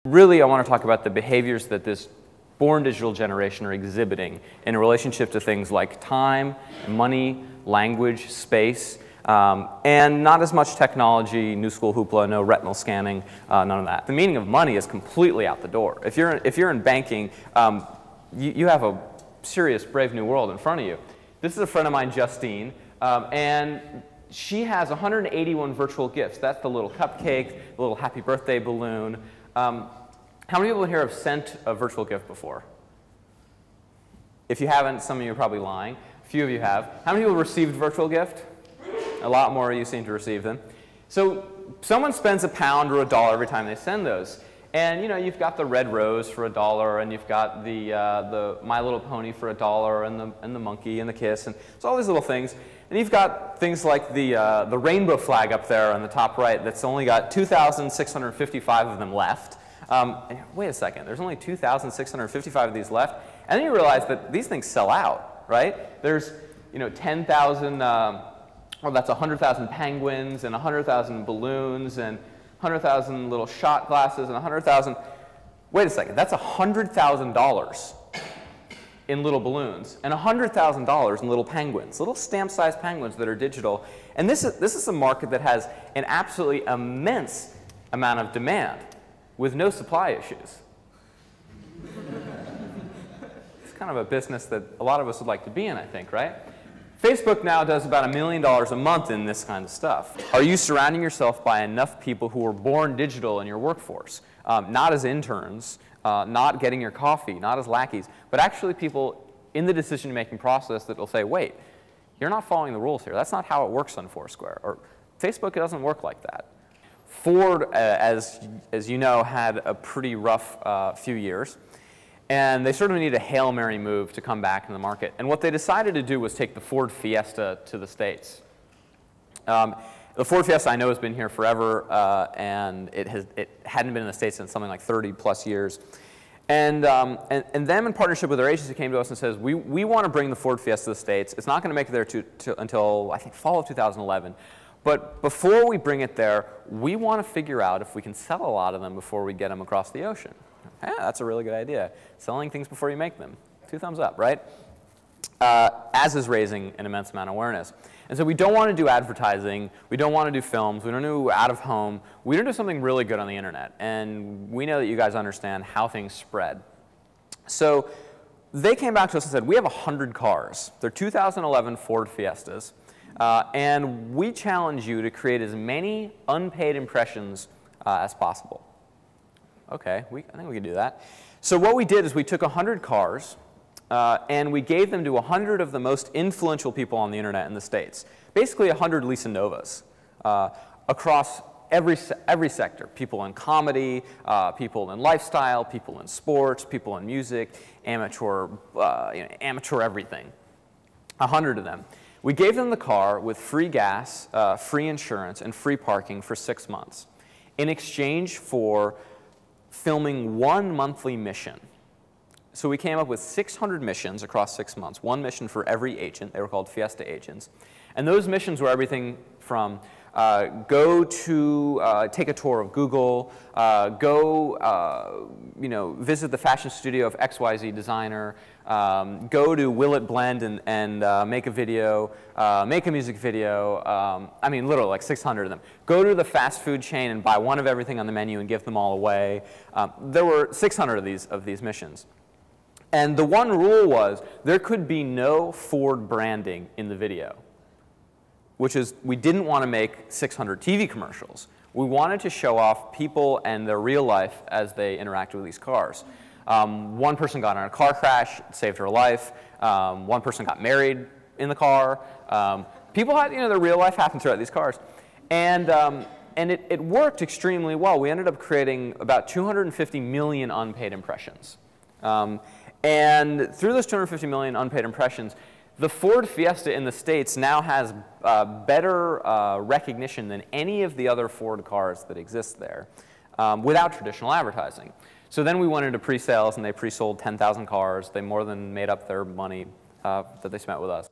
Really, I want to talk about the behaviors that this born digital generation are exhibiting in relationship to things like time, money, language, space, and not as much technology, new school hoopla, no retinal scanning, none of that. The meaning of money is completely out the door. If you're in banking, you have a serious brave new world in front of you. This is a friend of mine, Justine, and she has 181 virtual gifts. That's the little cupcake, the little happy birthday balloon. How many people here have sent a virtual gift before? If you haven't, some of you are probably lying. A few of you have. How many people received a virtual gift? A lot more of you seem to receive them. So someone spends £1 or $1 every time they send those. And you've got the red rose for $1, and you've got the My Little Pony for $1, and the monkey and the kiss, and it's all these little things. And you've got things like the rainbow flag up there on the top right that's only got 2,655 of them left. Wait a second, there's only 2,655 of these left? And then you realize that these things sell out, right? There's 10,000, well, that's 100,000 penguins and 100,000 balloons and 100,000 little shot glasses and 100,000, wait a second, that's $100,000 in little balloons and $100,000 in little penguins, little stamp-sized penguins that are digital. And this is a market that has an absolutely immense amount of demand with no supply issues. It's kind of a business that a lot of us would like to be in, I think, right? Facebook now does about $1 million a month in this kind of stuff. Are you surrounding yourself by enough people who are born digital in your workforce? Not as interns, not getting your coffee, not as lackeys, but actually people in the decision-making process that will say, wait, you're not following the rules here. That's not how it works on Foursquare. Or Facebook doesn't work like that. Ford, as you know, had a pretty rough few years. And they sort of needed a Hail Mary move to come back in the market. And what they decided to do was take the Ford Fiesta to the States. The Ford Fiesta, I know, has been here forever, and it hadn't been in the States in something like 30-plus years. And them, in partnership with their agency, came to us and says, we want to bring the Ford Fiesta to the States. It's not going to make it there until, I think, fall of 2011. But before we bring it there, we want to figure out if we can sell a lot of them before we get them across the ocean. Yeah, that's a really good idea. Selling things before you make them. 2 thumbs up, right? As is raising an immense amount of awareness. And so we don't want to do advertising. We don't want to do films. We don't do out of home. We don't do something really good on the internet. And we know that you guys understand how things spread. So they came back to us and said, we have 100 cars. They're 2011 Ford Fiestas. And we challenge you to create as many unpaid impressions as possible. Okay, I think we can do that. So what we did is we took 100 cars, and we gave them to 100 of the most influential people on the internet in the States. Basically 100 Lisa Novas across every sector. People in comedy, people in lifestyle, people in sports, people in music, amateur everything. 100 of them. We gave them the car with free gas, free insurance, and free parking for 6 months in exchange for filming 1 monthly mission. So we came up with 600 missions across 6 months, 1 mission for every agent. They were called Fiesta agents. And those missions were everything from go to take a tour of Google, go visit the fashion studio of XYZ designer, go to Will It Blend and make a video, make a music video, I mean literally like 600 of them. Go to the fast food chain and buy one of everything on the menu and give them all away. There were 600 of these missions. And the one rule was there could be no Ford branding in the video, which is we didn't want to make 600 TV commercials. We wanted to show off people and their real life as they interacted with these cars. One person got in a car crash, it saved her life. One person got married in the car. People had, their real life happened throughout these cars. And it worked extremely well. We ended up creating about 250 million unpaid impressions. And through those 250 million unpaid impressions, the Ford Fiesta in the States now has better recognition than any of the other Ford cars that exist there without traditional advertising. So then we went into pre-sales, and they pre-sold 10,000 cars. They more than made up their money that they spent with us.